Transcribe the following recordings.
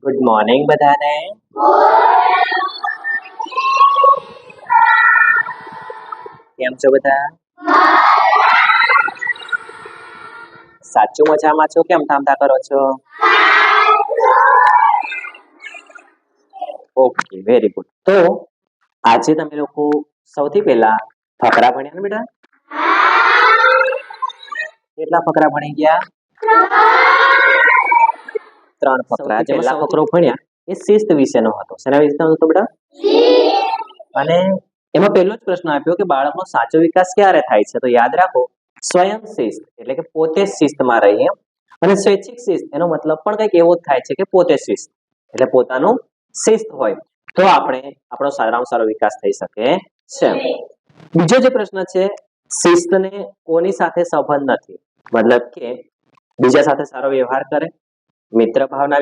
Good morning બધાને. કેમ છો બધા? સાચું મજામાં છો? કેમ થામતા કરો છો? Okay, very good. તો આજે તમે લોકો સૌથી પહેલા ફકરા ભણ્યા ને બેટા? કેટલા ફકરા ભણી ગયા? 3 ફકરા. પહેલા ફકરો ભણ્યા એ શિસ્ત વિશેનો હતો. શેના વિશેનો હતો બેટા? અને એમાં પહેલો જ પ્રશ્ન આપ્યો કે બાળકનો સાચો વિકાસ ક્યારે થાય છે? તો યાદ રાખો, સ્વયં શિસ્ત એટલે કે પોતે શિસ્તમાં રહીએ, અને સ્વૈચ્છિક શિસ્ત એનો મતલબ પણ કંઈક એવો જ થાય છે કે પોતે શિસ્ત એટલે પોતાનું શિસ્ત હોય તો આપણો સારામાં સારો વિકાસ થઈ શકે છે. બીજો જે પ્રશ્ન છે, શિસ્તને કોની સાથે સંબંધ નથી, મતલબ કે બીજા સાથે સારો વ્યવહાર કરે, મિત્ર ભાવના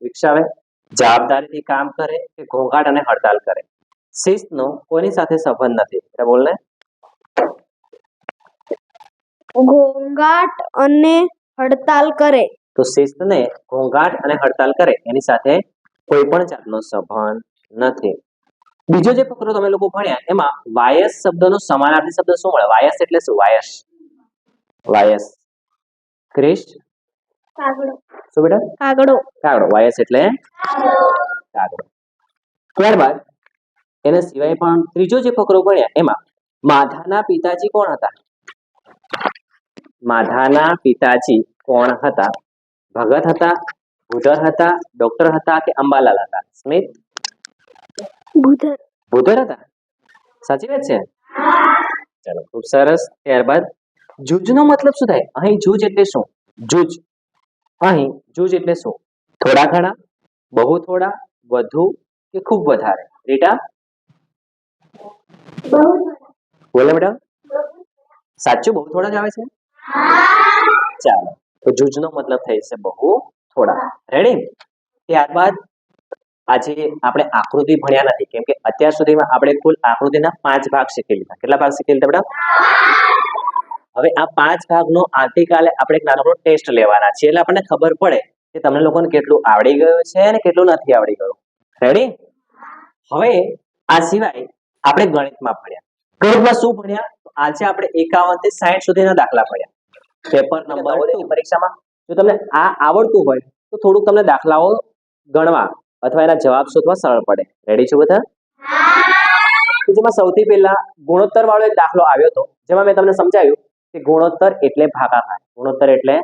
વિકસાવે, જવાબદારીથી કામ કરે કે ઘોંઘાટ અને હડતાલ કરે. શિસ્તનો કોની સાથે સંબંધ નથી? એટલે બોલ ને. ઘોંઘાટ અને હડતાલ કરે. તો શિસ્તને ઘોંઘાટ અને હડતાલ કરે એની સાથે કોઈ પણ જાતનો સંબંધ નથી. બીજો જે ફકરો તમે લોકો ભણ્યા એમાં વાયસ શબ્દનો સમાનાર્થી શબ્દ શું મળે? વાયસ એટલે શું? વાયસ ક્રિશ કાગડો. શું બેટા? કાગડો. વાયસ એટલે કાગડો. ત્યારબાદ એના સિવાય પણ ત્રીજો જે ફકરો ભણ્યા એમાં માધાના પિતાજી કોણ હતા? માધાના પિતાજી કોણ હતા? ભગત હતા, ભૂધર હતા, ડોક્ટર હતા કે અંબાલાલ હતા? સ્મિત? ભૂધર હતા. સાચી વાત છે? ચાલો, ખૂબ સરસ. ત્યારબાદ જૂજનો મતલબ શું થાય? અહીં જૂજ એટલે શું? અહીં જૂજ એટલે શું? થોડા ઘણા, બહુ થોડા, વધુ કે ખૂબ વધારે? રીટા બોલે બેટા. સાચું બહુ થોડા જ આવે છે? ચાલો, તો જૂજનો મતલબ થાય છે બહુ થોડા. રેડી? ત્યારબાદ આજે આપણે આકૃતિ ભણ્યા નથી, કેમ કે અત્યાર સુધીમાં આપણે કુલ આકૃતિના 5 ભાગ શીખી લીધા. કેટલા ભાગ શીખી લીધા બેટા? હવે આ 5 ભાગનો આવતીકાલે આપણે એક નાનકડો ટેસ્ટ લેવાના છે, એટલે આપણને ખબર પડે કે તમને લોકોને કેટલું આવડી ગયું છે અને કેટલું નથી આવડી ગયું. રેડી? હવે આ સિવાય આપણે ગણિતમાં ભણ્યા. ગણિતમાં શું ભણ્યા? આજે આપણે 51 થી 60 સુધીના દાખલા ભણ્યા. પેપર નંબર 2 પરીક્ષામાં જો તમને આ આવડતું હોય તો થોડુંક તમને દાખલાઓ ગણવા અથવા એના જવાબ શોધવા સરળ પડે. રેડી છો બધા? જેમાં સૌથી પહેલા ગુણોત્તર વાળો એક દાખલો આવ્યો હતો, જેમાં મેં તમને સમજાવ્યું કે ગુણોત્તર એટલે ભાગાકાર. ગુણોત્તર એટલે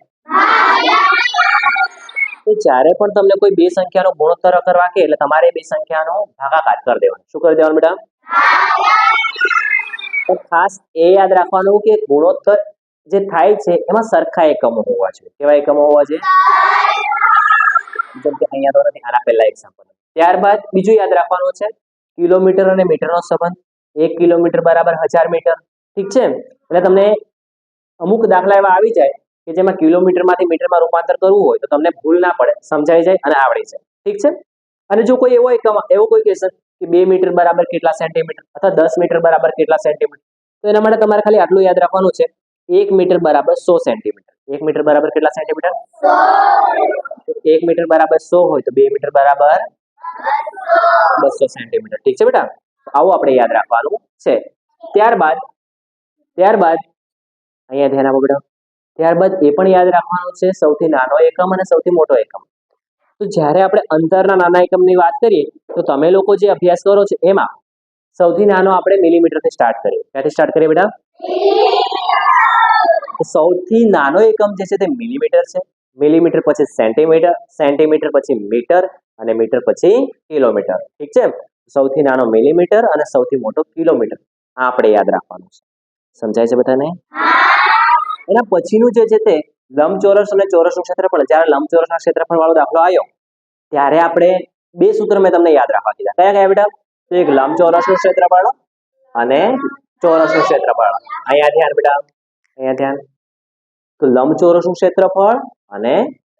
તો જ્યારે પણ તમને કોઈ બે સંખ્યાનો ગુણોત્તર કરવા કે એટલે તમારે બે સંખ્યાનો ભાગાકાર કરી દેવાનો. શું કરી દેવાનું બેટા? તો ખાસ એ યાદ રાખવાનું કે ગુણોત્તર જે થાય છે એમાં સરખા એકમો હોવા જોઈએ. કેવા એકમો હોવા જોઈએ? જેમ કે અહીંયા તો નથી, આના પહેલા એક્ઝામ્પલ. ત્યારબાદ બીજું યાદ રાખવાનું છે કિલોમીટર અને મીટરનો સંબંધ. 1 કિલોમીટર બરાબર 1000 મીટર. ઠીક છે? એટલે તમને અમુક દાખલા એવા આવી જાય કે જેમાં કિલોમીટરમાંથી મીટરમાં રૂપાંતર કરવું હોય તો તમને ભૂલ ના પડે, સમજાઈ જાય અને આવડી જાય. ઠીક છે? અને જો કોઈ એવો કોઈ ક્વેશ્ચન કે 2 મીટર બરાબર કેટલા સેન્ટીમીટર અથવા 10 મીટર બરાબર કેટલા સેન્ટીમીટર, તો એના માટે તમારે ખાલી આટલું યાદ રાખવાનું છે 1 મીટર બરાબર 100 સેન્ટીમીટર. 1 મીટર બરાબર કેટલા સેન્ટીમીટર? 1 મીટર બરાબર 100 હોય તો 2 મીટર બરાબર 200 સેન્ટીમીટર. ઠીક છે બેટા? આવું આપણે યાદ રાખવાનું છે. ત્યારબાદ અહીંયા ધ્યાન આપો બેટા. ત્યારબાદ એ પણ યાદ રાખવાનું છે સૌથી નાનો એકમ અને સૌથી મોટો એકમ. તો જ્યારે આપણે અંતરના નાના એકમની વાત કરીએ તો તમે લોકો જે અભ્યાસ કરો છો એમાં સૌથી નાનો આપણે મિલીમીટરથી સ્ટાર્ટ કરીએ. ક્યાંથી સ્ટાર્ટ કરીએ બેટા? સૌથી નાનો એકમ જે છે તે મિલીમીટર છે. મિલીમીટર પછી સેન્ટીમીટર, સેન્ટીમીટર પછી મીટર અને મીટર પછી કિલોમીટર. ઠીક છે? સૌથી નાનો મિલીમીટર અને સૌથી મોટો કિલોમીટર. આ આપણે યાદ રાખવાનું છે. સમજાય છે બધાને? એના પછીનું જે છે તે લંબચોરસ અને ચોરસનું ક્ષેત્રફળ. જ્યારે લંબચોરસના ક્ષેત્રફળ વાળો દાખલો આવ્યો ત્યારે આપણે બે સૂત્ર મેં તમને યાદ રાખવા કીધા. કયા બેટા? તો એક લંબચોરસનું ક્ષેત્રફળ અને ચોરસનું ક્ષેત્રફળ. અહીંયા ધ્યાન બેટા, અહીંયા ધ્યાન. તો લંબચોરસનું ક્ષેત્રફળ અને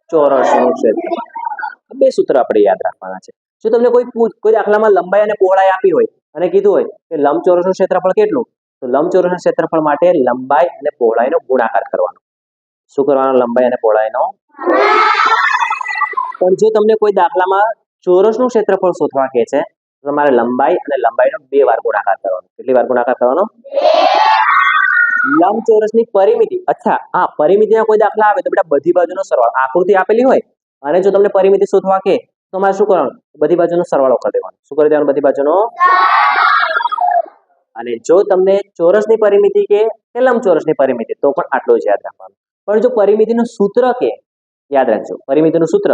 ચોરસનું ક્ષેત્રફળ, બે સૂત્ર આપણે યાદ રાખવાના છે. જો તમને કોઈ દાખલામાં લંબાઈ અને પહોળાઈ આપી હોય અને કીધું હોય કે લંબચોરસનું ક્ષેત્રફળ કેટલું, તો લંબચોરસના ક્ષેત્રફળ માટે લંબાઈ અને પહોળાઈનો ગુણાકાર કરવાનો. શું કરવાનો? લંબાઈ અને પહોળાઈનો. પણ જો તમને કોઈ દાખલામાં ચોરસનું ક્ષેત્રફળ શોધવા કહે છે તો તમારે લંબાઈ અને લંબાઈનો 2 વાર ગુણાકાર કરવાનો. કેટલી વાર ગુણાકાર કરવાનો? લંબચોરસની પરિમિતિ. અચ્છા, હા, પરિમિતિના કોઈ દાખલા આવે તો બેટા બધી બાજુનો સરવાળો. આકૃતિ આપેલી હોય અને જો તમને પરિમિતિ શોધવા કહે તો તમારે શું કરવાનું? બધી બાજુનો સરવાળો કરી દેવાનો. શું કરી દેવાનું? બધી બાજુનો. અને જો તમને ચોરસની પરિમિતિ કે લંબચોરસની પરિમિતિ તો પણ આટલું જ યાદ રાખવાનું. પણ જો પરિમિતિનું સૂત્ર કે, યાદ રાખજો, પરિમિતિનું સૂત્ર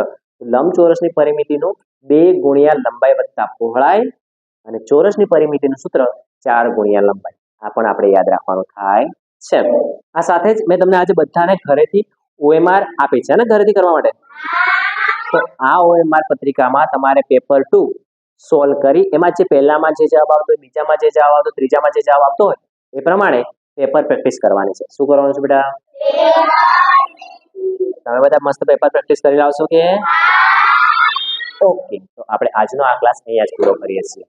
લંબચોરસની પરિમિતિનું 2 ગુણ્યા લંબાઈ વત્તા પહોળાઈ અને ચોરસની પરિમિતિનું સૂત્ર 4 ગુણ્યા લંબાઈ. આ પણ આપણે યાદ રાખવાનું થાય છે. આ સાથે જ મેં તમને આજે બધાને ઘરેથી OMR આપી છે ને ઘરેથી કરવા માટે. તો આ OMR પત્રિકામાં તમારે પેપર 2 સોલ્વ કરી એમાં જે પહેલામાં જે જવાબ આવતો હોય, બીજામાં જે જવાબ આવતો, ત્રીજામાં જે જવાબ આવતો હોય એ પ્રમાણે પેપર પ્રેક્ટિસ કરવાની છે. શું કરવાનું છે બેટા? તમે બધા મસ્ત પેપર પ્રેક્ટિસ કરી લાવશો કે? ઓકે, તો આપણે આજનો આ ક્લાસ અહીંયા જ પૂરો કરીએ છીએ.